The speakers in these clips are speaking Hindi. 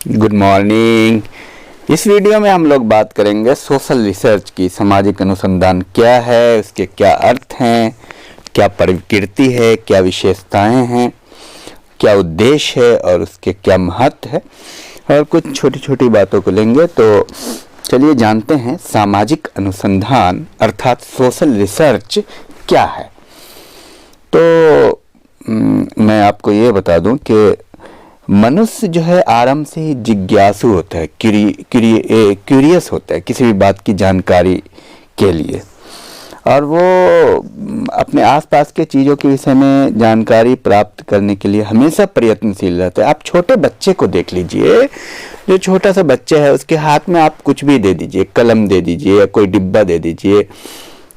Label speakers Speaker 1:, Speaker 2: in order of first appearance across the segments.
Speaker 1: Good morning. इस वीडियो में हम लोग बात करेंगे सोशल रिसर्च की। सामाजिक अनुसंधान क्या है, उसके क्या अर्थ हैं, क्या प्रकृति है, क्या विशेषताएं हैं, क्या उद्देश्य है और उसके क्या महत्व है, और कुछ छोटी छोटी बातों को लेंगे। तो चलिए जानते हैं सामाजिक अनुसंधान अर्थात सोशल रिसर्च क्या है। तो मैं आपको ये बता दूं कि मनुष्य जो है आरंभ से ही जिज्ञासु होता है, क्यूरियस होता है किसी भी बात की जानकारी के लिए, और वो अपने आसपास के चीज़ों के विषय में जानकारी प्राप्त करने के लिए हमेशा प्रयत्नशील रहता है। आप छोटे बच्चे को देख लीजिए, जो छोटा सा बच्चा है उसके हाथ में आप कुछ भी दे दीजिए, कलम दे दीजिए या कोई डिब्बा दे दीजिए,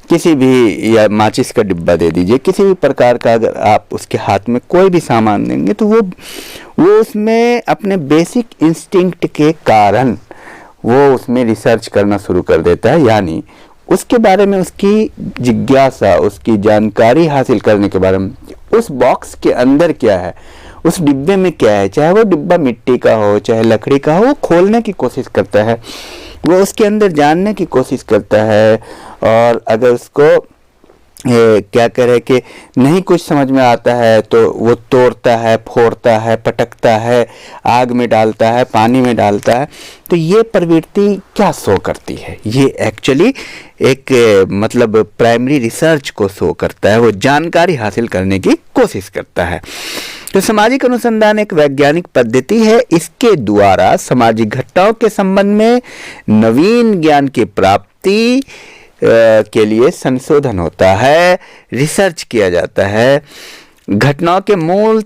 Speaker 1: किसी भी, या माचिस का डिब्बा दे दीजिए, किसी भी प्रकार का अगर आप उसके हाथ में कोई भी सामान देंगे तो वो उसमें अपने बेसिक इंस्टिंक्ट के कारण वो उसमें रिसर्च करना शुरू कर देता है। यानी उसके बारे में उसकी जिज्ञासा, उसकी जानकारी हासिल करने के बारे में, उस बॉक्स के अंदर क्या है, उस डिब्बे में क्या है, चाहे वो डिब्बा मिट्टी का हो चाहे लकड़ी का हो, वो खोलने की कोशिश करता है, वो उसके अंदर जानने की कोशिश करता है। और अगर उसको क्या करे कि नहीं कुछ समझ में आता है तो वो तोड़ता है, फोड़ता है, पटकता है, आग में डालता है, पानी में डालता है। तो ये प्रवृत्ति क्या शो करती है? ये एक्चुअली एक मतलब प्राइमरी रिसर्च को शो करता है, वो जानकारी हासिल करने की कोशिश करता है। तो सामाजिक अनुसंधान एक वैज्ञानिक पद्धति है। इसके द्वारा सामाजिक घटनाओं के संबंध में नवीन ज्ञान की प्राप्ति के लिए संशोधन होता है, रिसर्च किया जाता है, घटनाओं के मूल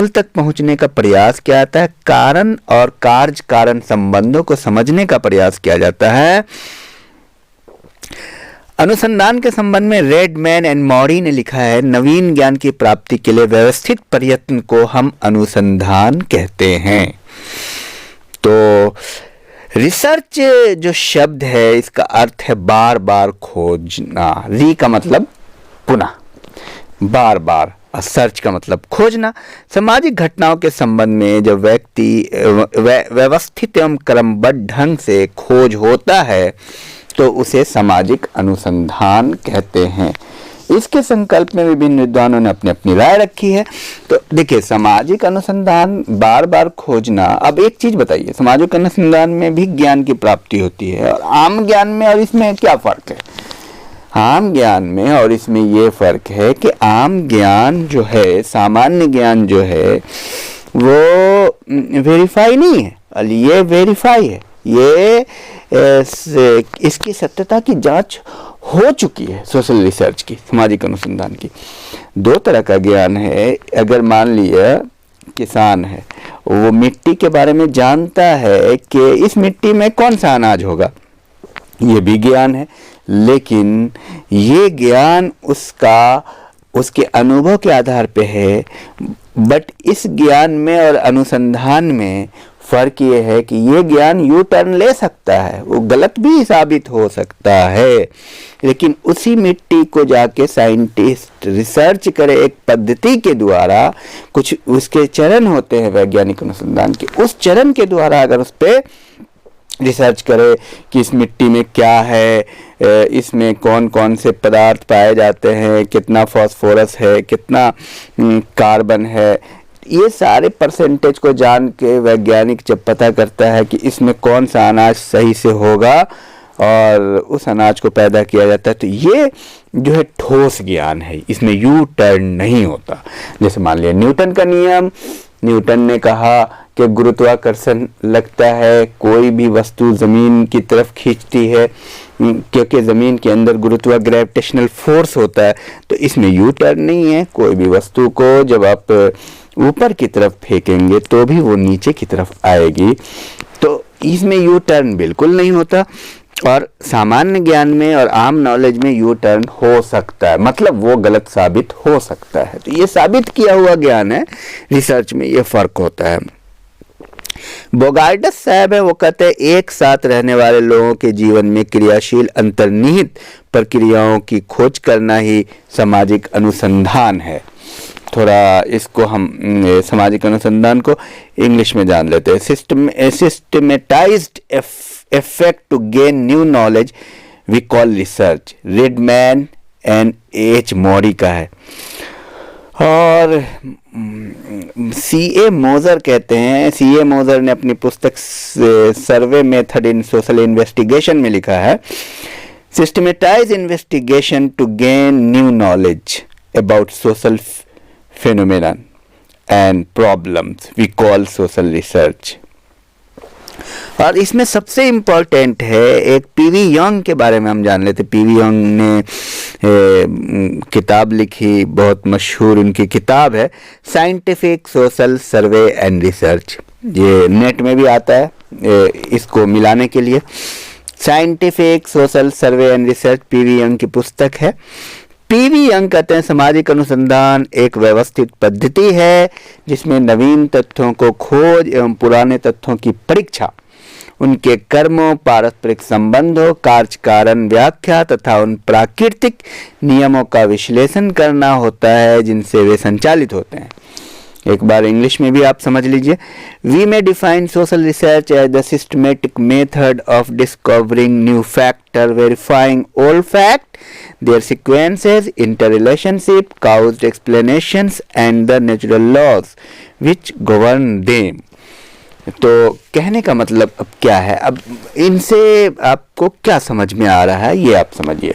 Speaker 1: तक पहुंचने का प्रयास किया जाता है, कारण और कार्य कारण संबंधों को समझने का प्रयास किया जाता है। अनुसंधान के संबंध में रेडमैन एंड मॉरी ने लिखा है, नवीन ज्ञान की प्राप्ति के लिए व्यवस्थित प्रयत्न को हम अनुसंधान कहते हैं। तो रिसर्च जो शब्द है इसका अर्थ है बार बार खोजना। री का मतलब पुनः, बार बार, और सर्च का मतलब खोजना। सामाजिक घटनाओं के संबंध में जब व्यक्ति व्यवस्थित एवं क्रमबद्ध ढंग से खोज होता है तो उसे सामाजिक अनुसंधान कहते हैं। इसके संकल्प में विभिन्न विद्वानों ने अपनी अपनी राय रखी है। तो देखिए, सामाजिक अनुसंधान बार बार खोजना। अब एक चीज बताइए, सामाजिक अनुसंधान में भी ज्ञान की प्राप्ति होती है, और आम ज्ञान में और इसमें क्या फर्क है? आम ज्ञान में और इसमें ये फर्क है कि आम ज्ञान जो है, सामान्य ज्ञान जो है, वो वेरीफाई नहीं है, और ये वेरीफाई है। ये इसकी सत्यता की जांच हो चुकी है। सोशल रिसर्च की, सामाजिक अनुसंधान की दो तरह का ज्ञान है। अगर मान लिया किसान है, वो मिट्टी के बारे में जानता है कि इस मिट्टी में कौन सा अनाज होगा, ये भी ज्ञान है, लेकिन ये ज्ञान उसके अनुभव के आधार पे है। बट इस ज्ञान में और अनुसंधान में फर्क ये है कि ये ज्ञान यू टर्न ले सकता है, वो गलत भी साबित हो सकता है, लेकिन उसी मिट्टी को जाके साइंटिस्ट रिसर्च करे एक पद्धति के द्वारा। कुछ उसके चरण होते हैं वैज्ञानिक अनुसंधान के, उस चरण के द्वारा अगर उस पर रिसर्च करे कि इस मिट्टी में क्या है, इसमें कौन कौन से पदार्थ पाए जाते हैं, कितना फास्फोरस है, कितना कार्बन है, ये सारे परसेंटेज को जान के वैज्ञानिक जब पता करता है कि इसमें कौन सा अनाज सही से होगा और उस अनाज को पैदा किया जाता है, तो ये जो है ठोस ज्ञान है, इसमें यू टर्न नहीं होता। जैसे मान लिया न्यूटन का नियम, न्यूटन ने कहा कि गुरुत्वाकर्षण लगता है, कोई भी वस्तु जमीन की तरफ खींचती है क्योंकि जमीन के अंदर गुरुत्वा ग्रेविटेशनल फोर्स होता है। तो इसमें यू टर्न नहीं है। कोई भी वस्तु को जब आप ऊपर की तरफ फेंकेंगे तो भी वो नीचे की तरफ आएगी, तो इसमें यू टर्न बिल्कुल नहीं होता। और सामान्य ज्ञान में और आम नॉलेज में यू टर्न हो सकता है, मतलब वो गलत साबित हो सकता है। तो ये साबित किया हुआ ज्ञान है, रिसर्च में ये फर्क होता है। बोगार्डस साहब है, वो कहते हैं एक साथ रहने वाले लोगों के जीवन में क्रियाशील अंतर्निहित प्रक्रियाओं की खोज करना ही सामाजिक अनुसंधान है। थोड़ा इसको हम सामाजिक अनुसंधान को इंग्लिश में जान लेते हैं। Systematized effect to gain new knowledge we call research। Redman and H Mory का है। और C.A. मोजर कहते हैं, C.A. मोजर ने अपनी पुस्तक survey method in social investigation में लिखा है, systematise investigation to gain new knowledge about social phenomenon and problems we call social research। और इसमें सबसे इम्पोर्टेंट है, एक पीवी यंग के बारे में हम जान लेते। पीवी यंग ने किताब लिखी, बहुत मशहूर उनकी किताब है scientific social survey and research. ये नेट में भी आता है इसको मिलाने के लिए। Scientific social survey and research PV young की पुस्तक है। पीवी यंग कहते हैं सामाजिक अनुसंधान एक व्यवस्थित पद्धति है जिसमें नवीन तथ्यों को खोज एवं पुराने तथ्यों की परीक्षा, उनके कर्मों, पारस्परिक संबंधों, कार्य कारण व्याख्या तथा उन प्राकृतिक नियमों का विश्लेषण करना होता है जिनसे वे संचालित होते हैं। एक बार इंग्लिश में भी आप समझ लीजिए। We may define social research as the systematic method of discovering new factor, verifying old fact, their sequences, interrelationship, caused explanations and the natural laws which govern them। तो कहने का मतलब अब क्या है, अब इनसे आपको क्या समझ में आ रहा है ये आप समझिए।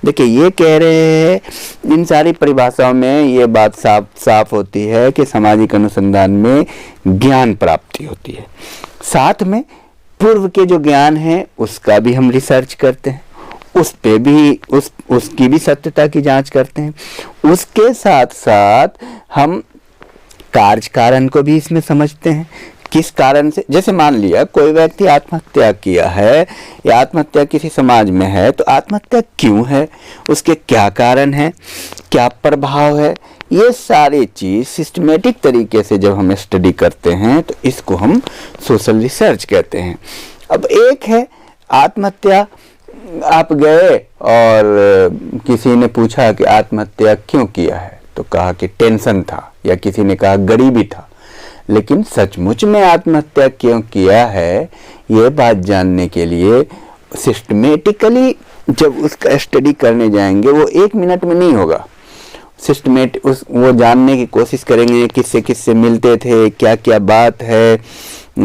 Speaker 1: देखिए ये कह रहे हैं, इन सारी परिभाषाओं में ये बात साफ साफ होती है कि सामाजिक अनुसंधान में ज्ञान प्राप्ति होती है, साथ में पूर्व के जो ज्ञान है उसका भी हम रिसर्च करते हैं, उस पे भी उसकी भी सत्यता की जांच करते हैं। उसके साथ साथ हम कार्य कारण को भी इसमें समझते हैं, किस कारण से। जैसे मान लिया कोई व्यक्ति आत्महत्या किया है या आत्महत्या किसी समाज में है, तो आत्महत्या क्यों है, उसके क्या कारण है, क्या प्रभाव है, ये सारी चीज सिस्टमेटिक तरीके से जब हम स्टडी करते हैं तो इसको हम सोशल रिसर्च कहते हैं। अब एक है आत्महत्या, आप गए और किसी ने पूछा कि आत्महत्या क्यों किया है, तो कहा कि टेंशन था, या किसी ने कहा गरीबी था। लेकिन सचमुच में आत्महत्या क्यों किया है ये बात जानने के लिए सिस्टमेटिकली जब उसका स्टडी करने जाएंगे, वो 1 मिनट में नहीं होगा। वो जानने की कोशिश करेंगे किससे किससे मिलते थे, क्या क्या बात है,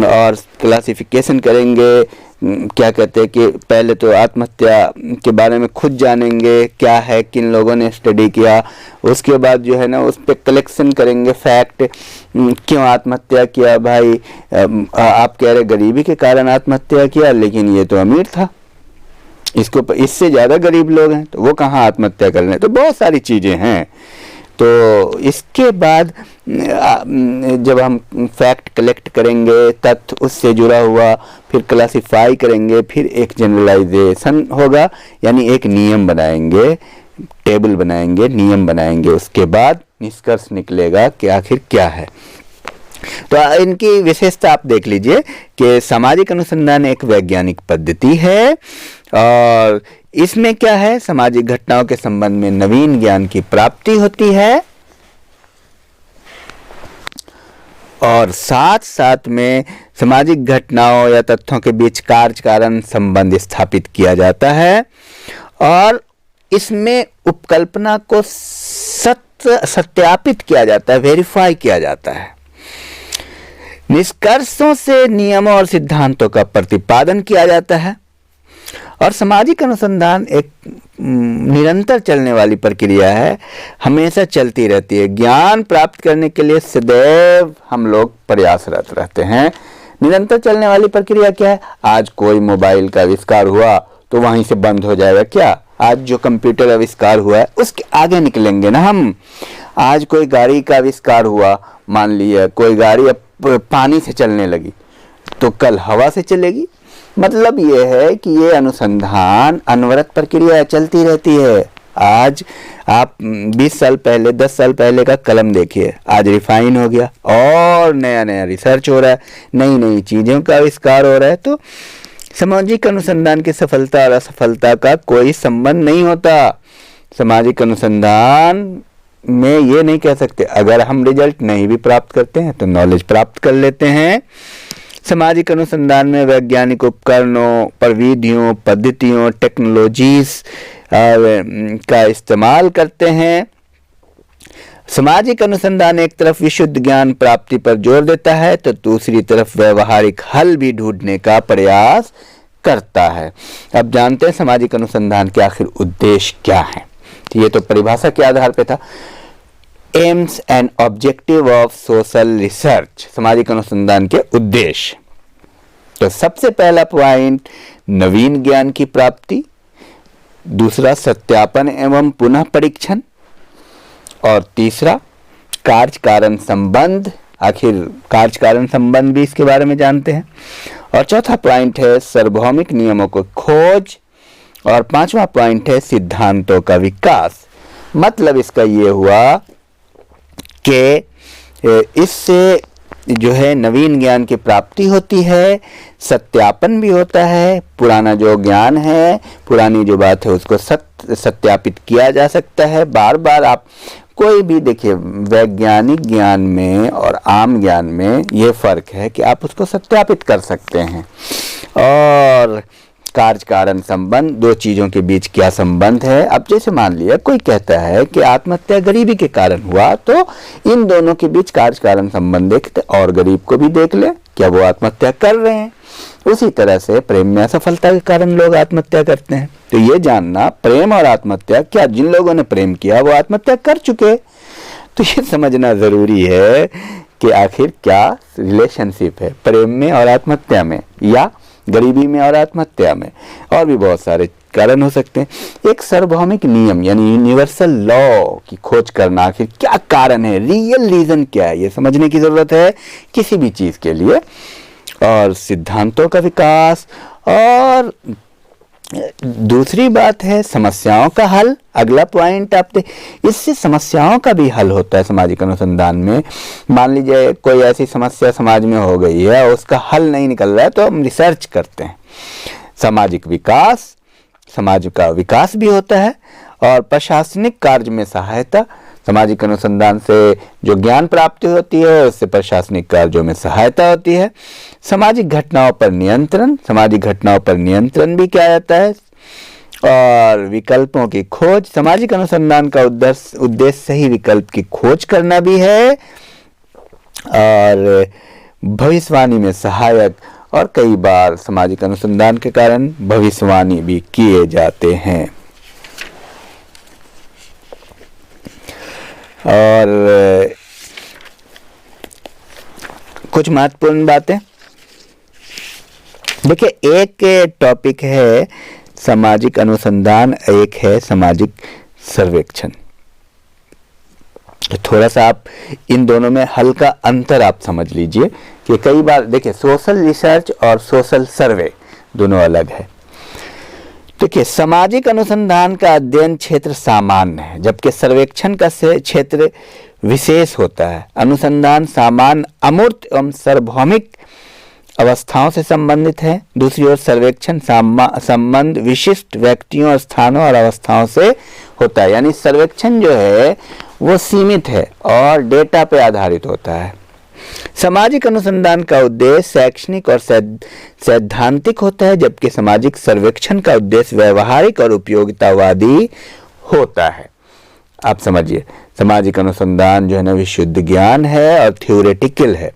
Speaker 1: और क्लासिफिकेशन करेंगे। क्या कहते हैं कि पहले तो आत्महत्या के बारे में खुद जानेंगे क्या है, किन लोगों ने स्टडी किया, उसके बाद जो है ना उस पर कलेक्शन करेंगे फैक्ट, क्यों आत्महत्या किया। भाई आप कह रहे गरीबी के कारण आत्महत्या किया, लेकिन ये तो अमीर था, इससे ज़्यादा गरीब लोग हैं, तो वो कहाँ आत्महत्या कर रहे हैं। तो बहुत सारी चीज़ें हैं। तो इसके बाद जब हम फैक्ट कलेक्ट करेंगे, तथ्य उससे जुड़ा हुआ, फिर क्लासिफाई करेंगे, फिर एक जनरलाइजेशन होगा, यानी एक नियम बनाएंगे, टेबल बनाएंगे, नियम बनाएंगे, उसके बाद निष्कर्ष निकलेगा कि आखिर क्या है। तो इनकी विशेषता आप देख लीजिए कि सामाजिक अनुसंधान एक वैज्ञानिक पद्धति है और इसमें क्या है, सामाजिक घटनाओं के संबंध में नवीन ज्ञान की प्राप्ति होती है और साथ साथ में सामाजिक घटनाओं या तथ्यों के बीच कार्य कारण संबंध स्थापित किया जाता है और इसमें उपकल्पना को सत्यापित किया जाता है, वेरीफाई किया जाता है। निष्कर्षों से नियमों और सिद्धांतों का प्रतिपादन किया जाता है और सामाजिक अनुसंधान एक निरंतर चलने वाली प्रक्रिया है, हमेशा चलती रहती है। ज्ञान प्राप्त करने के लिए सदैव हम लोग प्रयासरत रहते हैं। निरंतर चलने वाली प्रक्रिया क्या है? आज कोई मोबाइल का आविष्कार हुआ तो वहीं से बंद हो जाएगा क्या? आज जो कंप्यूटर आविष्कार हुआ है उसके आगे निकलेंगे ना हम। आज कोई गाड़ी का आविष्कार हुआ, मान लिया कोई गाड़ी अब पानी से चलने लगी तो कल हवा से चलेगी। मतलब ये है कि ये अनुसंधान अनवरत प्रक्रिया चलती रहती है। आज आप 20 साल पहले 10 साल पहले का कलम देखिए, आज रिफाइन हो गया और नया नया रिसर्च हो रहा है, नई नई चीज़ों का आविष्कार हो रहा है। तो सामाजिक अनुसंधान की सफलता और असफलता का कोई संबंध नहीं होता। सामाजिक अनुसंधान में ये नहीं कह सकते, अगर हम रिजल्ट नहीं भी प्राप्त करते हैं तो नॉलेज प्राप्त कर लेते हैं। सामाजिक अनुसंधान में वैज्ञानिक उपकरणों, प्रविधियों, पद्धतियों, टेक्नोलॉजीज का इस्तेमाल करते हैं। सामाजिक अनुसंधान एक तरफ विशुद्ध ज्ञान प्राप्ति पर जोर देता है तो दूसरी तरफ व्यवहारिक हल भी ढूंढने का प्रयास करता है। अब जानते हैं सामाजिक अनुसंधान के आखिर उद्देश्य क्या है। ये तो परिभाषा के आधार पे था। AIIMS and objective of social research, सामाजिक अनुसंधान के उद्देश्य। तो सबसे पहला पॉइंट नवीन ज्ञान की प्राप्ति, दूसरा सत्यापन एवं पुनः परीक्षण, और तीसरा कार्य कारण संबंध, आखिर कार्य कारण संबंध भी इसके बारे में जानते हैं। और चौथा पॉइंट है सार्वभौमिक नियमों को खोज, और पांचवा पॉइंट है सिद्धांतों का विकास। मतलब इसका ये हुआ कि इससे जो है नवीन ज्ञान की प्राप्ति होती है, सत्यापन भी होता है, पुराना जो ज्ञान है, पुरानी जो बात है उसको सत्यापित किया जा सकता है। बार बार आप कोई भी देखिए, वैज्ञानिक ज्ञान में और आम ज्ञान में ये फर्क है कि आप उसको सत्यापित कर सकते हैं। और कार्य कारण संबंध, दो चीजों के बीच क्या संबंध है। अब जैसे मान लिया कोई कहता है कि आत्महत्या गरीबी के कारण हुआ, तो इन दोनों के बीच कार्य कारण संबंध देखते और गरीब को भी देख ले, क्या वो आत्महत्या कर रहे हैं। उसी तरह से प्रेम में असफलता के कारण लोग आत्महत्या करते हैं। तो ये जानना, प्रेम और आत्महत्या, क्या जिन लोगों ने प्रेम किया वो आत्महत्या कर चुके, तो ये समझना जरूरी है कि आखिर क्या रिलेशनशिप है प्रेम में और आत्महत्या में, या गरीबी में और आत्महत्या में। और भी बहुत सारे कारण हो सकते हैं। एक सार्वभौमिक नियम यानी यूनिवर्सल लॉ की खोज करना, आखिर क्या कारण है, रियल रीजन क्या है, ये समझने की जरूरत है किसी भी चीज के लिए। और सिद्धांतों का विकास, और दूसरी बात है समस्याओं का हल। अगला पॉइंट आप इससे समस्याओं का भी हल होता है सामाजिक अनुसंधान में। मान लीजिए कोई ऐसी समस्या समाज में हो गई है, उसका हल नहीं निकल रहा है, तो हम रिसर्च करते हैं। सामाजिक विकास, समाज का विकास भी होता है। और प्रशासनिक कार्य में सहायता, सामाजिक अनुसंधान से जो ज्ञान प्राप्ति होती है उससे प्रशासनिक कार्यों में सहायता होती है। सामाजिक घटनाओं पर नियंत्रण, सामाजिक घटनाओं पर नियंत्रण भी किया जाता है। और विकल्पों की खोज, सामाजिक अनुसंधान का उद्देश्य सही विकल्प की खोज करना भी है। और भविष्यवाणी में सहायक, और कई बार सामाजिक अनुसंधान के कारण भविष्यवाणी भी किए जाते हैं। और कुछ महत्वपूर्ण बातें देखिए, एक टॉपिक है सामाजिक अनुसंधान, एक है सामाजिक सर्वेक्षण। थोड़ा सा आप इन दोनों में हल्का अंतर आप समझ लीजिए कि कई बार देखिए सोशल रिसर्च और सोशल सर्वे दोनों अलग है। देखिए सामाजिक अनुसंधान का अध्ययन क्षेत्र सामान्य है, जबकि सर्वेक्षण का क्षेत्र विशेष होता है। अनुसंधान सामान्य, अमूर्त एवं सार्वभौमिक अवस्थाओं से संबंधित है। दूसरी ओर सर्वेक्षण संबंध विशिष्ट व्यक्तियों, स्थानों और अवस्थाओं से होता है। यानी सर्वेक्षण जो है वो सीमित है और डेटा पे आधारित होता है। सामाजिक अनुसंधान का उद्देश्य शैक्षणिक और सैद्धांतिक होता है, जबकि सामाजिक सर्वेक्षण का उद्देश्य व्यवहारिक और उपयोगितावादी होता है। आप समझिए, सामाजिक अनुसंधान जो है ना विशुद्ध ज्ञान है और थ्योरेटिकल है,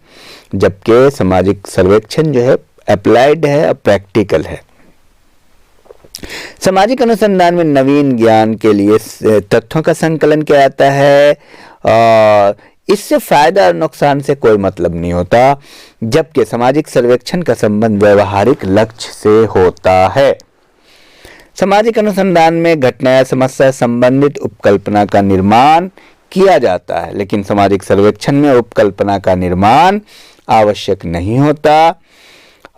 Speaker 1: जबकि सामाजिक सर्वेक्षण जो है अप्लाइड है और प्रैक्टिकल है। सामाजिक अनुसंधान में नवीन ज्ञान के लिए तथ्यों का संकलन किया जाता है और इससे फायदा और नुकसान से कोई मतलब नहीं होता, जबकि सामाजिक सर्वेक्षण का संबंध व्यवहारिक लक्ष्य से होता है। सामाजिक अनुसंधान में घटना या समस्या संबंधित उपकल्पना का निर्माण किया जाता है, लेकिन सामाजिक सर्वेक्षण में उपकल्पना का निर्माण आवश्यक नहीं होता।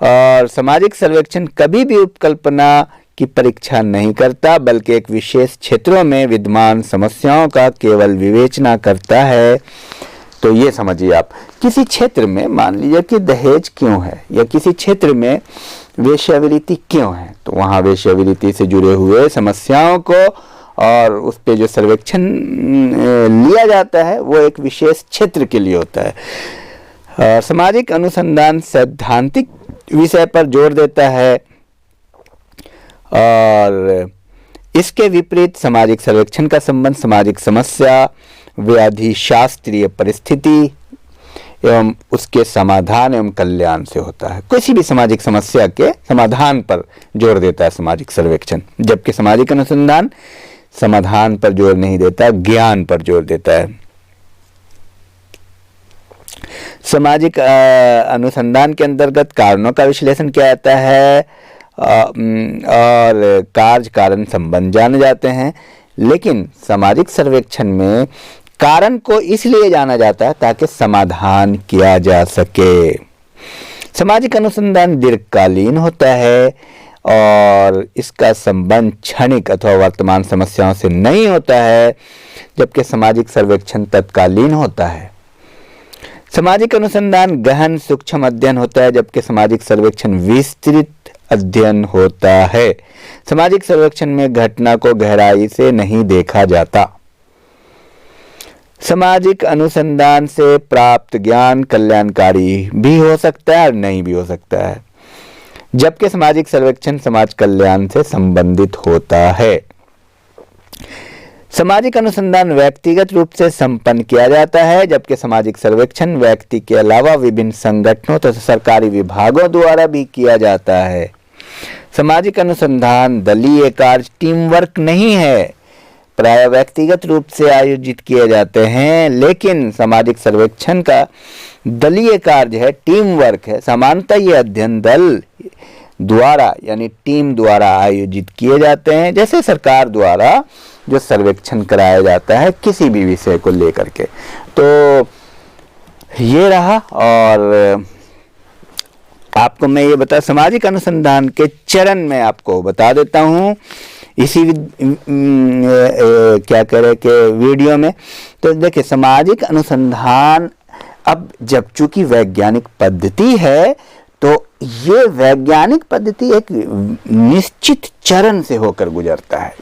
Speaker 1: और सामाजिक सर्वेक्षण कभी भी उपकल्पना की परीक्षा नहीं करता, बल्कि एक विशेष क्षेत्रों में विद्यमान समस्याओं का केवल विवेचना करता है। तो ये समझिए, आप किसी क्षेत्र में मान लीजिए कि दहेज क्यों है, या किसी क्षेत्र में वेश्यावृत्ति क्यों है, तो वहां वेश्यावृत्ति से जुड़े हुए समस्याओं को और उस पे जो सर्वेक्षण लिया जाता है वो एक विशेष क्षेत्र के लिए होता है। सामाजिक अनुसंधान सैद्धांतिक विषय पर जोर देता है और इसके विपरीत सामाजिक सर्वेक्षण का संबंध सामाजिक समस्या, व्याधि शास्त्रीय परिस्थिति एवं उसके समाधान एवं कल्याण से होता है। किसी भी सामाजिक समस्या के समाधान पर जोर देता है सामाजिक सर्वेक्षण, जबकि सामाजिक अनुसंधान समाधान पर जोर नहीं देता, ज्ञान पर जोर देता है। सामाजिक अनुसंधान के अंतर्गत कारणों का विश्लेषण किया जाता है और कार्य कारण संबंध जाने जाते हैं, लेकिन सामाजिक सर्वेक्षण में कारण को इसलिए जाना जाता है ताकि समाधान किया जा सके। सामाजिक अनुसंधान दीर्घकालीन होता है और इसका संबंध क्षणिक अथवा वर्तमान समस्याओं से नहीं होता है, जबकि सामाजिक सर्वेक्षण तत्कालीन होता है। सामाजिक अनुसंधान गहन सूक्ष्म अध्ययन होता है, जबकि सामाजिक सर्वेक्षण विस्तृत अध्ययन होता है। सामाजिक सर्वेक्षण में घटना को गहराई से नहीं देखा जाता। सामाजिक अनुसंधान से प्राप्त ज्ञान कल्याणकारी भी हो सकता है और नहीं भी हो सकता है, जबकि सामाजिक सर्वेक्षण समाज कल्याण से संबंधित होता है। सामाजिक अनुसंधान व्यक्तिगत रूप से संपन्न किया जाता है, जबकि सामाजिक सर्वेक्षण व्यक्ति के अलावा विभिन्न संगठनों तथा सरकारी विभागों द्वारा भी किया जाता है। सामाजिक अनुसंधान दलीय कार्य टीम वर्क नहीं है, प्राय व्यक्तिगत रूप से आयोजित किए जाते हैं, लेकिन सामाजिक सर्वेक्षण का दलीय कार्य है, टीम वर्क है। सामान्यतः ये अध्ययन दल द्वारा यानी टीम द्वारा आयोजित किए जाते हैं, जैसे सरकार द्वारा जो सर्वेक्षण कराया जाता है किसी भी विषय को लेकर के। तो ये रहा, और आपको मैं ये बता सामाजिक अनुसंधान के चरण में आपको बता देता हूँ इसी क्या करें कि वीडियो में। तो देखिए सामाजिक अनुसंधान अब जब चूंकि वैज्ञानिक पद्धति है तो ये वैज्ञानिक पद्धति एक निश्चित चरण से होकर गुजरता है।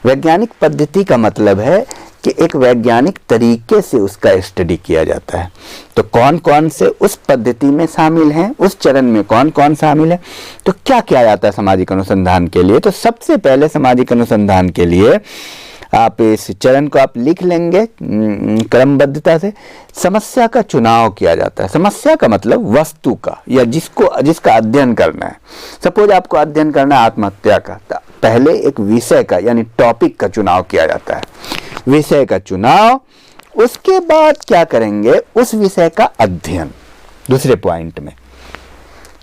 Speaker 1: वैज्ञानिक पद्धति का मतलब है कि एक वैज्ञानिक तरीके से उसका स्टडी किया जाता है। तो कौन कौन से उस पद्धति में शामिल हैं, उस चरण में कौन कौन शामिल है, तो क्या किया जाता है सामाजिक अनुसंधान के लिए। तो सबसे पहले सामाजिक अनुसंधान के लिए आप इस चरण को आप लिख लेंगे क्रमबद्धता से। समस्या का चुनाव किया जाता है। समस्या का मतलब वस्तु का या जिसका अध्ययन करना है। सपोज आपको अध्ययन करना है आत्महत्या का, तो पहले एक विषय का यानी टॉपिक का चुनाव किया जाता है। विषय का चुनाव, उसके बाद क्या करेंगे, उस विषय का अध्ययन। दूसरे पॉइंट में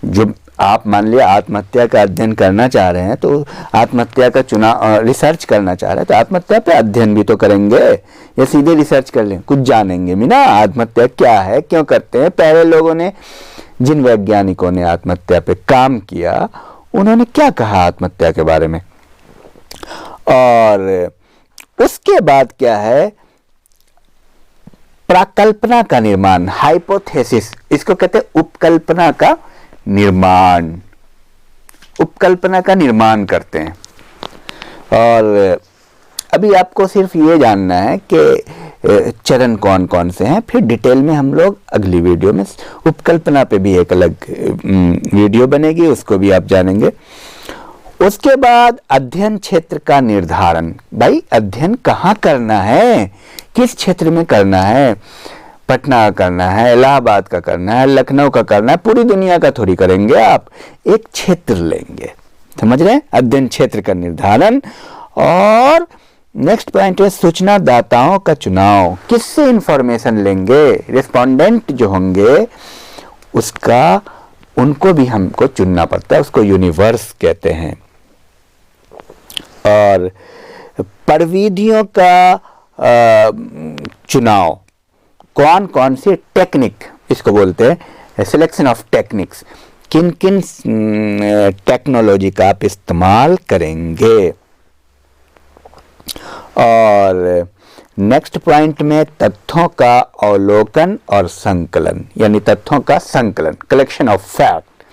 Speaker 1: जो आप मान लिया आत्महत्या का अध्ययन करना चाह रहे हैं, तो आत्महत्या का चुनाव रिसर्च करना चाह रहे हैं, तो आत्महत्या पे अध्ययन भी तो करेंगे या सीधे रिसर्च कर लें, कुछ जानेंगे भी ना आत्महत्या क्या है, क्यों करते हैं। पहले लोगों ने, जिन वैज्ञानिकों ने आत्महत्या पे काम किया, उन्होंने क्या कहा आत्महत्या के बारे में। और उसके बाद क्या है, प्राकल्पना का निर्माण, हाइपोथेसिस, इसको कहते हैं उपकल्पना का निर्माण। उपकल्पना का निर्माण करते हैं। और अभी आपको सिर्फ ये जानना है कि चरण कौन कौन से हैं, फिर डिटेल में हम लोग अगली वीडियो में उपकल्पना पे भी एक अलग वीडियो बनेगी, उसको भी आप जानेंगे। उसके बाद अध्ययन क्षेत्र का निर्धारण। भाई अध्ययन कहाँ करना है, किस क्षेत्र में करना है, पटना का करना है, इलाहाबाद का करना है, लखनऊ का करना है, पूरी दुनिया का थोड़ी करेंगे आप, एक क्षेत्र लेंगे। समझ रहे हैं, अध्ययन क्षेत्र का निर्धारण। और नेक्स्ट पॉइंट है सूचना दाताओं का चुनाव। किससे इंफॉर्मेशन लेंगे, रिस्पोंडेंट जो होंगे उसका, उनको भी हमको चुनना पड़ता है, उसको यूनिवर्स कहते हैं। और प्रविधियों का चुनाव, कौन कौन सी टेक्निक, इसको बोलते हैं सिलेक्शन ऑफ टेक्निक्स, किन किन टेक्नोलॉजी का आप इस्तेमाल करेंगे। और नेक्स्ट पॉइंट में तथ्यों का अवलोकन और संकलन, यानी तथ्यों का संकलन, कलेक्शन ऑफ फैक्ट,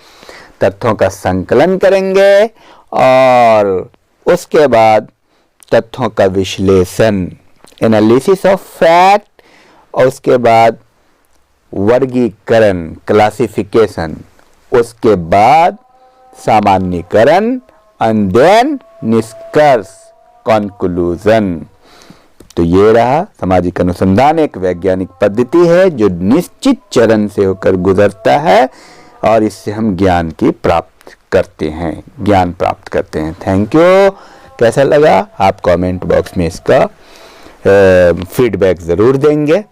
Speaker 1: तथ्यों का संकलन करेंगे। और उसके बाद तथ्यों का विश्लेषण, एनालिसिस ऑफ फैक्ट, और उसके बाद वर्गीकरण, क्लासिफिकेशन, उसके बाद सामान्यीकरण, एंड देन निष्कर्ष, कंक्लूजन। तो ये रहा सामाजिक अनुसंधान एक वैज्ञानिक पद्धति है जो निश्चित चरण से होकर गुजरता है और इससे हम ज्ञान प्राप्त करते हैं। Thank you. कैसा लगा आप कमेंट बॉक्स में इसका फीडबैक ज़रूर देंगे।